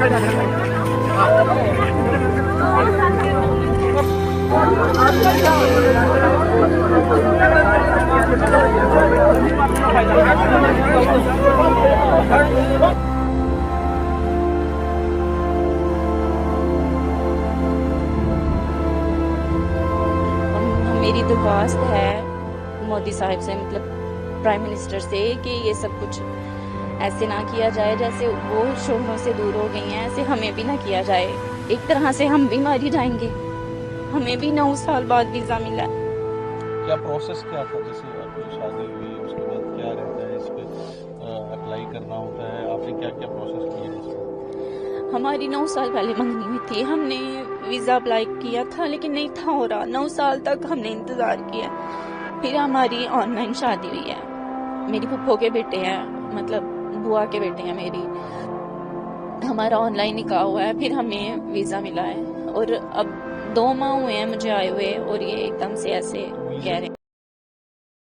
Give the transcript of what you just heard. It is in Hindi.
मेरी दरख्वास्त है मोदी साहब से, मतलब प्राइम मिनिस्टर से, कि ये सब कुछ ऐसे ना किया जाए जैसे वो शोहरों से दूर हो गई हैं, ऐसे हमें भी ना किया जाए। एक तरह से हम भी मारी जाएंगे। हमें भी 9 साल बाद वीज़ा मिला है। क्या प्रोसेस क्या था? जैसे आपकी शादी हुई उसके बाद क्या रहता है इस पे? अप्लाई करना होता है, आपने क्या क्या प्रोसेस किया है इसमें? हमारी 9 साल पहले मंगनी हुई थी, हमने वीज़ा अप्लाई किया था लेकिन नहीं था हो रहा। 9 साल तक हमने इंतज़ार किया। फिर हमारी ऑनलाइन शादी हुई है। मेरी फुप्पो के बेटे हैं, मतलब बुआ के बेटे हैं मेरी। हमारा ऑनलाइन निकाह हुआ है, फिर हमें वीज़ा मिला है और अब 2 माह हुए हैं मुझे आए हुए, और ये एकदम से ऐसे कह रहे हैं।